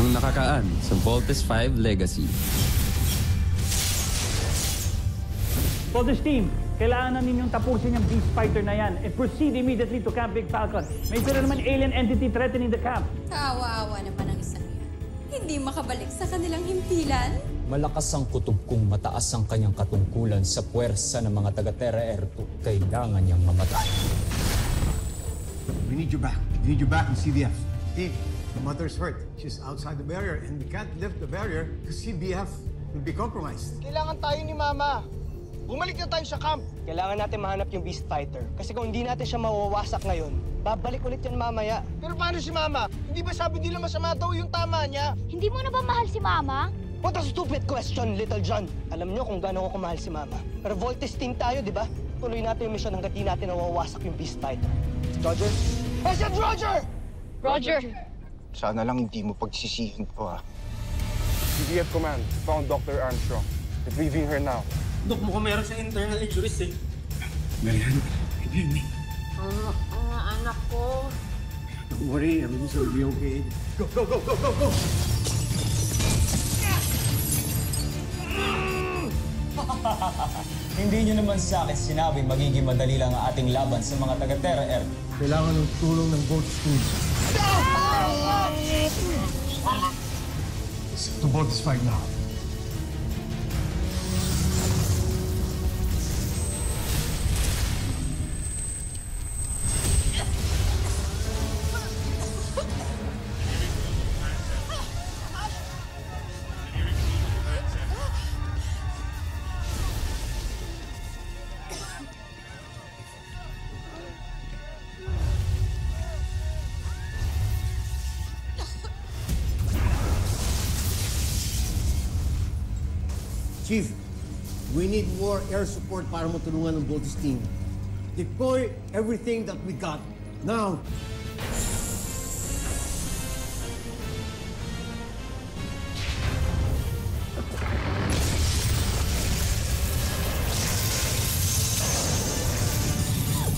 ang nakakaan sa Voltes 5 Legacy. Voltes team, kailangan na ninyong tapusin yung beast fighter na yan and proceed immediately to Camp Big Falcon. May sila naman alien entity threatening the camp. Kawawa naman ang isang yan. Hindi makabalik sa kanilang himpilan. Malakas ang kutob kung mataas ang kanyang katungkulan sa puwersa ng mga taga-Terra Air 2. Kailangan niyang mamatay. We need you back. We need you back in CDF. Steve, the mother's hurt. She's outside the barrier and we can't lift the barrier because CBF will be compromised. Kailangan tayo ni Mama. Bumalik na tayo sa camp. Kailangan natin mahanap yung Beast Fighter. Kasi kung hindi natin siya mawawasak ngayon, babalik ulit yan mamaya. Pero paano si Mama? Hindi ba sabi nila masama daw yung tama niya? Hindi mo na ba mahal si Mama? What a stupid question, Little John. Alam niyo kung gaano ko kumahal si Mama. Pero Voltes team tayo, di ba? Tuloy natin yung mission hanggang di natin nawawasak yung Beast Fighter. Roger? I said Roger! Roger! Sana lang hindi mo pagsisihin to, ha? CDF Command found Dr. Armstrong. Retrieving her now. Dok, mukhang meron siya internal injuries eh. Marian, give me. Ang anak ko. Don't worry, I'm going to be okay. Go, go, go, go, go, go! Hindi niyo naman sa akin sinabi magiging madali lang ang ating laban sa mga taga-Terra Air. Kailangan ng tulong ng Voltes team. To Voltes 5 now. Chief, we need more air support para matulungan ng Voltes team. Deploy everything that we got, now!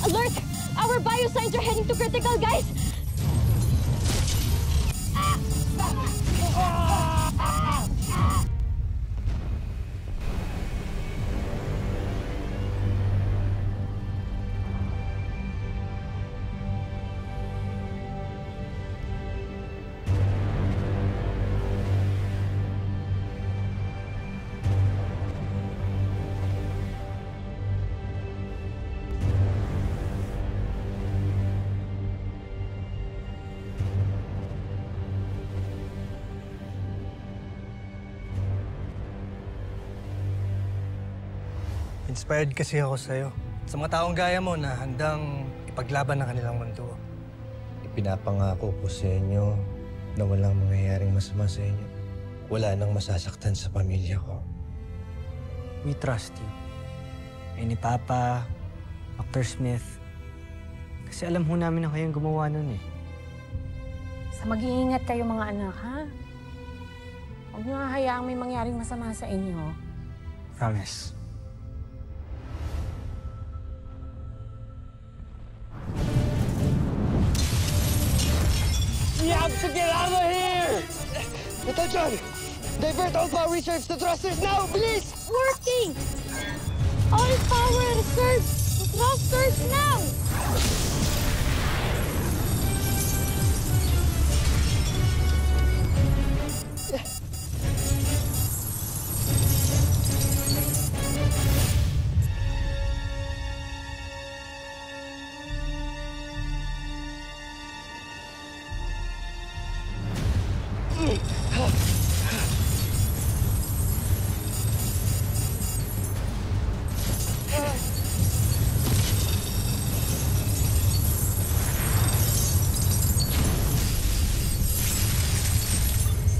Alert! Our biosigns are heading to critical, guys! Inspired kasi ako sa'yo. Sa mga taong gaya mo na handang ipaglaban ng kanilang mundo. Ipinapangako ko sa inyo na walang mangyayaring masama sa inyo. Wala nang masasaktan sa pamilya ko. We trust you. Eh ni Papa, Dr. Smith. Kasi alam ho namin na kayong gumawa nun eh. Sa mag-iingat kayo mga anak, ha? Huwag niyo hayaang may mangyaring masama sa inyo. Promise. We have to get out of here! Little John, divert all power research to thrusters now, please! Working! All power reserves to thrusters now!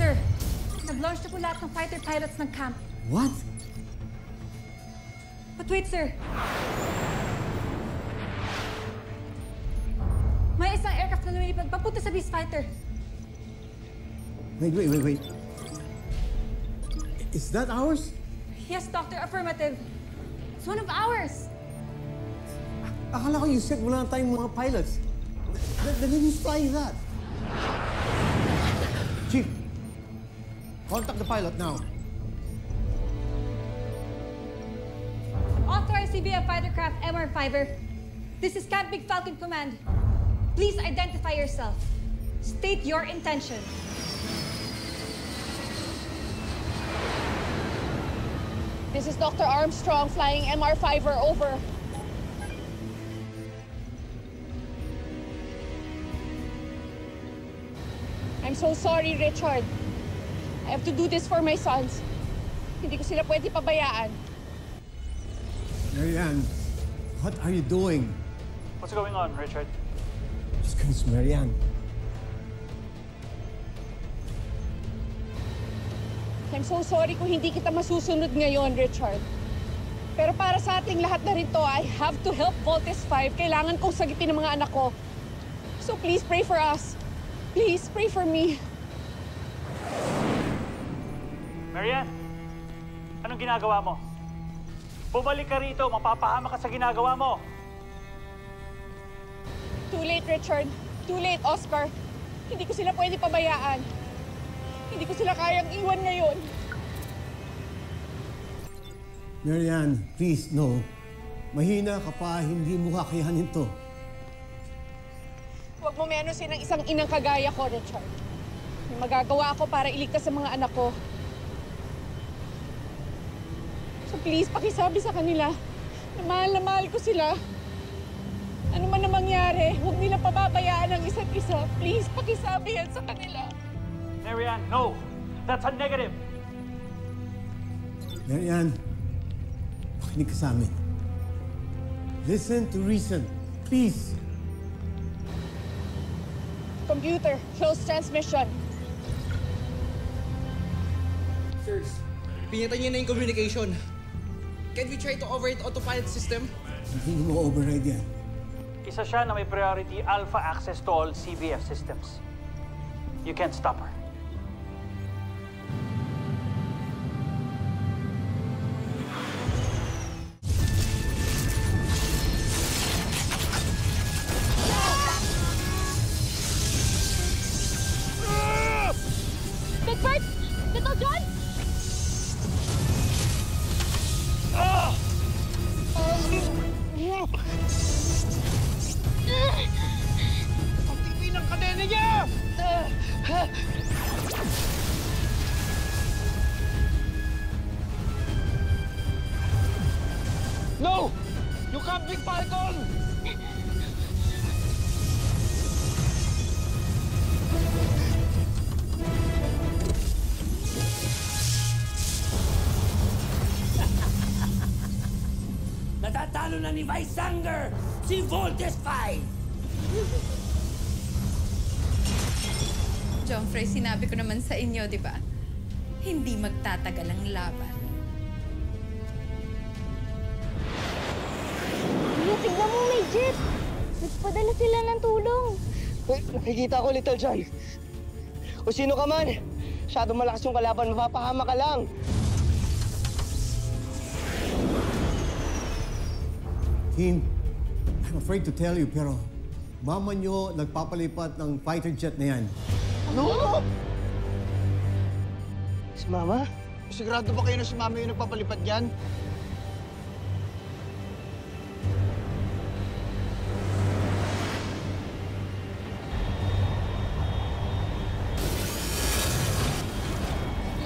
Sir, nag-launch na po lahat ng fighter pilots ng camp. What? But wait, sir. May isang aircraft na lumilipad papunta sa Beast Fighter. Wait. Is that ours? Yes, Doctor. Affirmative. It's one of ours. Akala ko you said wala na tayong mga pilots. Then who's flying that? Chief, Contact the pilot now. Authorized CBF fighter craft MR5er. This is Camp Big Falcon Command. Please identify yourself. State your intention. This is Dr. Armstrong flying MR5er over. I'm so sorry, Richard. I have to do this for my sons. Hindi ko sila pwede pabayaan. Marianne, what are you doing? What's going on, Richard? Just goodness, Marianne. I'm so sorry kung hindi kita masusunod ngayon, Richard. Pero para sa ating lahat na rito, I have to help Voltes 5. Kailangan kong sagitin ang mga anak ko. So please pray for us. Please pray for me. Marianne, anong ginagawa mo? Bumalik ka rito, mapapahama ka sa ginagawa mo. Too late, Richard. Too late, Oscar. Hindi ko sila pwede pabayaan. Hindi ko sila kayang iwan ngayon. Marianne, please, no. Mahina ka pa, hindi mo kakayanin to. Huwag mo menusin ang isang inang kagaya ko, Richard. May magagawa ako para iligtas sa mga anak ko. So please, pakisabi sa kanila na mahal ko sila. Ano man na mangyari, huwag nila pababayaan ang isa't isa. Please, pakisabi yan sa kanila. Marianne, no! That's a negative! Marianne, makinig ka sa amin. Listen to reason, please. Computer, close transmission. Sirs, pinita niya na yung communication. Can we try to override autopilot system? Hindi mo override yan. Isa siya na may priority alpha access to all CBF systems. You can't stop her. Big Bird! Little John! Ang tipi ng kadena niya! No! You can't Big Falcon! Natatalo na ni Vice Sanger, si Voltes 5! Jomfrey, sinabi ko naman sa inyo, di ba? Hindi magtatagal ang laban. Tignan mo, may jet! Nagpadala sila ng tulong. Nakikita ko, Little John. O sino ka man, masyadong malakas yung kalaban, mapapahama ka lang. Team, I'm afraid to tell you, pero mama nyo nagpapalipat ng fighter jet na yan. Ano? Si Mama? Sigurado ba kayo na si Mama yung nagpapalipad yan?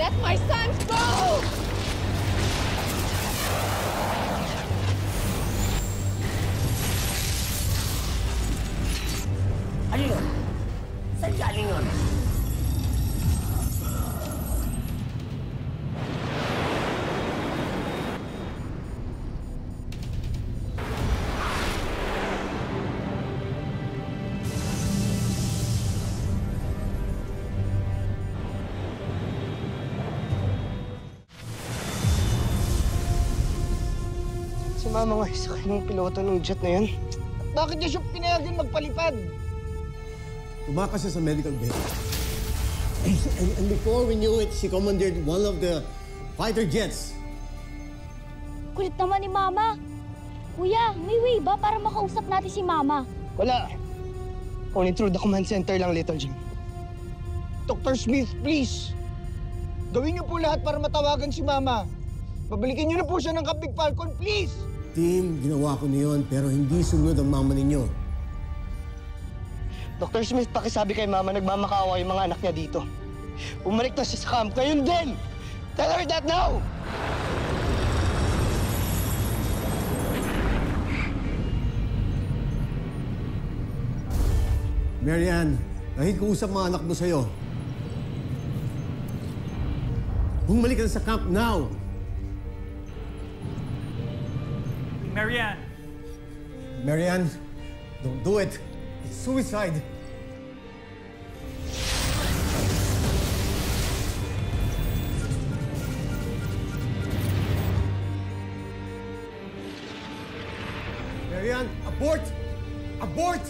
Let my sons go! Ano yun? Saan galing yun? Si Mama nga, isa kayong piloto ng jet na yun. Bakit niya siya pinayagan magpalipad? Tumakas siya sa medical bay. And before we knew it, she commandeered one of the fighter jets. Kulit naman ni Mama. Kuya, may way ba para makausap natin si Mama? Wala. Only through the command center lang, Little John. Dr. Smith, please. Gawin niyo po lahat para matawagan si Mama. Pabalikin niyo na po siya ng Camp Big Falcon, please! Team, ginawa ko na yun, pero hindi sumunod ang mama ninyo. Dr. Smith, pakisabi kay Mama nagmamakaawa yung mga anak niya dito. Umalik na siya sa camp. Ngayon din! Tell her that now! Marianne, nakikiusap mga anak mo sa'yo. Bumalik ka na sa camp now! Marianne! Marianne, don't do it. It's suicide. Marianne, abort! Abort!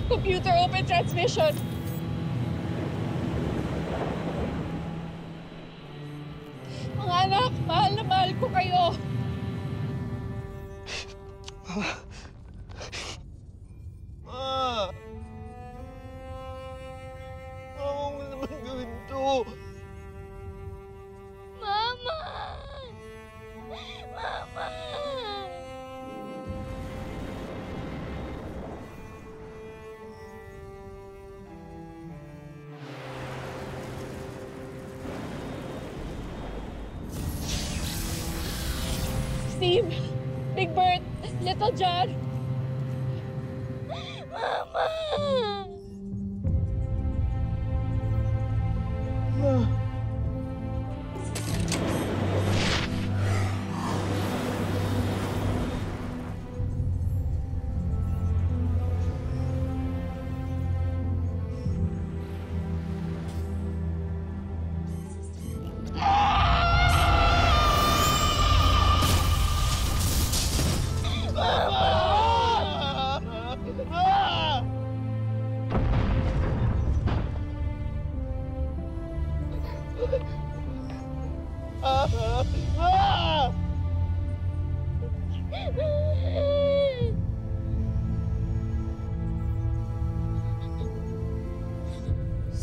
Computer, open transmission. Mga anak, mahal na mahal ko kayo. Ma! Huwag mo naman gawin to. Mama! Mama! Steve, Big Bird, Little John. Mama!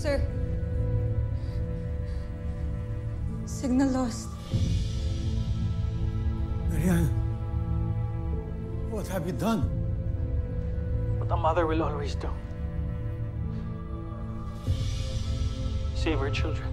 Sir. Signal lost. Marianne, what have you done? What a mother will always do. Save her children.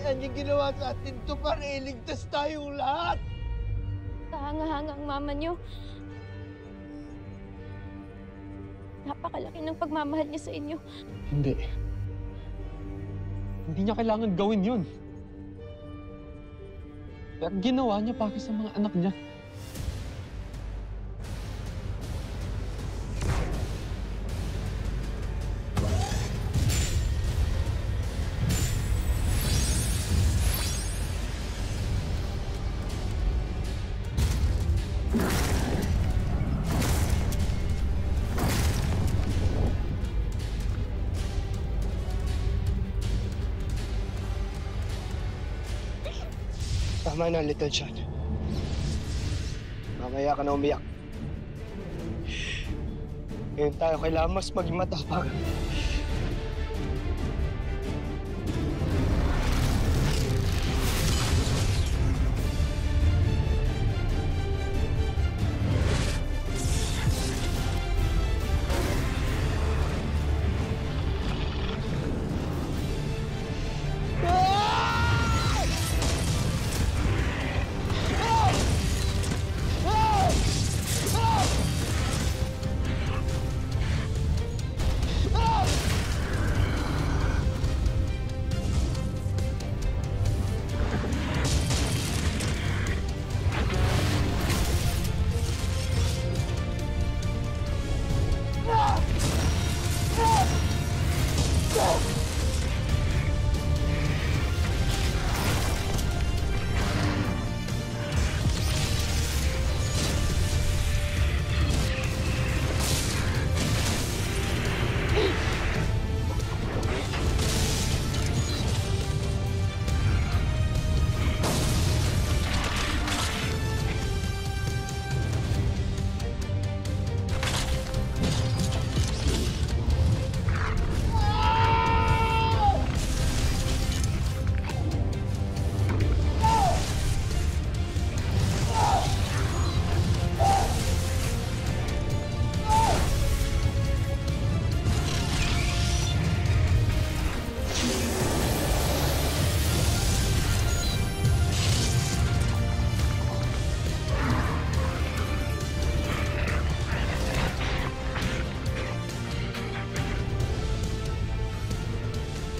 Yan yung ginawa sa atin to para iligtas tayong lahat. Kahanga-hanga ang mama niyo. Napakalaki ng pagmamahal niya sa inyo. Hindi. Hindi niya kailangan gawin yun. Pero ginawa niya para sa mga anak niya. Tama na, Little John. Mamaya ka na umiyak. Ngayon tayo kailangan mas maging matapang.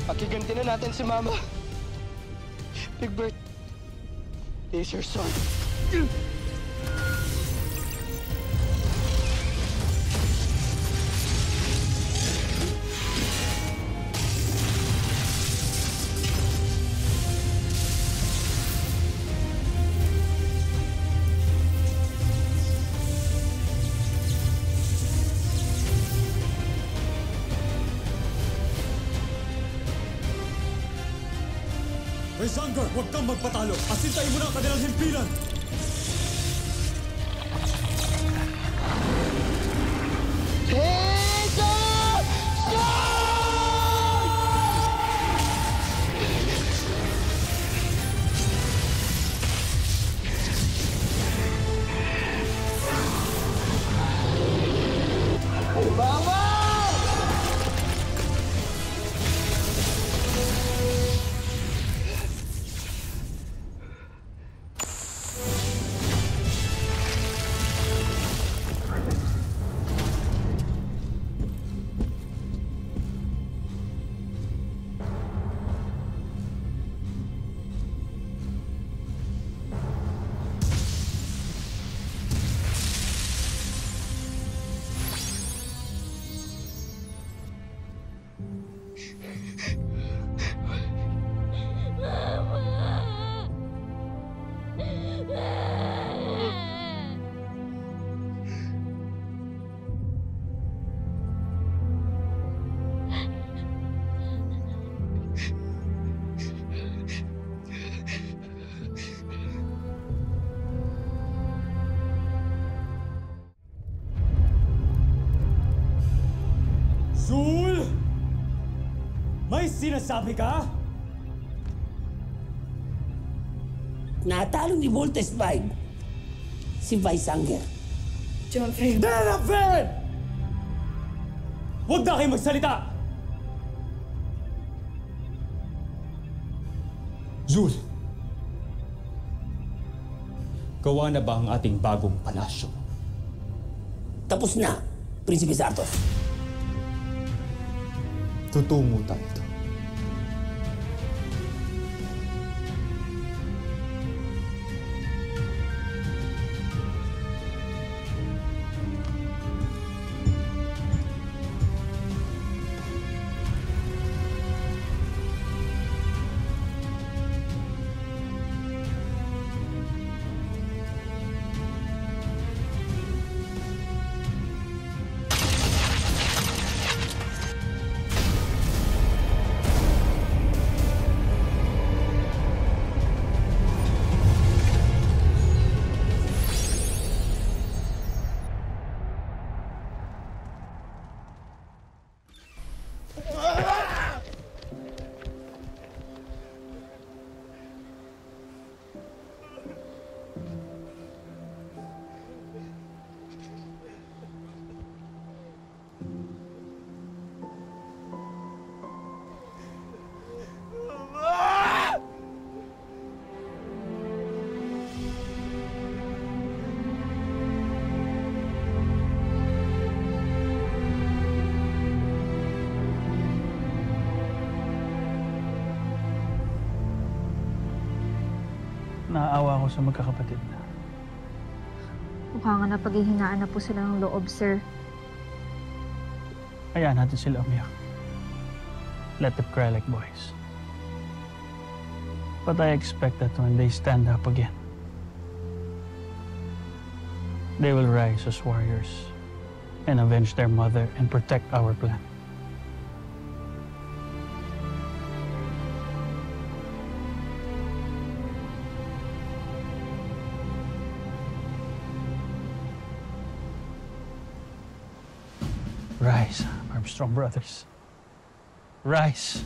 Pakiganti na natin si Mama. Big Bird, this is your son. Vice-Hunger, huwag kang magpatalo! Asintayin mo na ang kanilang himpilan! Zul! May sinasabi ka? Natalo ni Voltes 5 si Vice-Hunger. John Finn! Dana Finn! Huwag na kayo magsalita! Zul! Gawa na ba ang ating bagong palasyo? Tapos na, Prinsipe Zartos. Tutungo tayo ito. Naaawa ako sa magkakapatid. Mukha nga napaghihinaan na po sila ng loob, sir. Hayaan natin sila umiyak. Let them cry like boys. But I expect that when they stand up again, they will rise as warriors and avenge their mother and protect our clan. Rise, Armstrong brothers. Rise.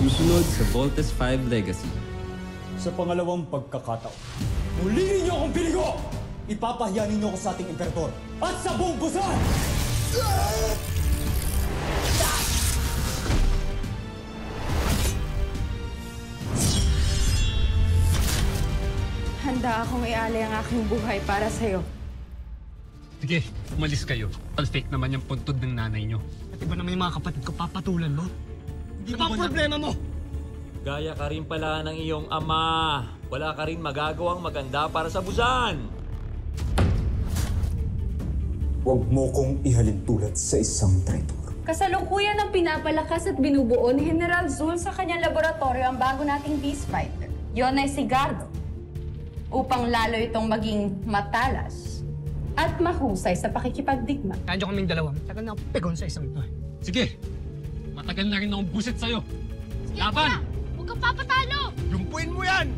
Susunod sa Voltes 5 Legacy. Sa pangalawang pagkakataon, muli ninyo akong piligo! Ipapahiya ninyo ako sa ating emperador at sa buong Busan! Handa akong ialay ang aking buhay para sa'yo. Sige, umalis kayo. Al-fake naman yung puntod ng nanay nyo. At iba naman yung mga kapatid ko, papatulan mo. Hindi ba problema mo? Gaya ka rin pala ng iyong ama. Wala ka rin magagawang maganda para sa Busan. Huwag mo kong ihalin tulad sa isang traitor. Kasalukuyan ang pinapalakas at binubuo ni General Zul sa kanyang laboratorio ang bago nating Beast Fighter. Yon ay si Gardo. Upang lalo itong maging matalas at mahusay sa pakikipagdigma. Kaya kaming dalawa. Tagal na akong pegon sa isang ito. Sige, matagal na rin akong busit sa'yo. Laban! Huwag kang papatalo! Lumpuin mo yan!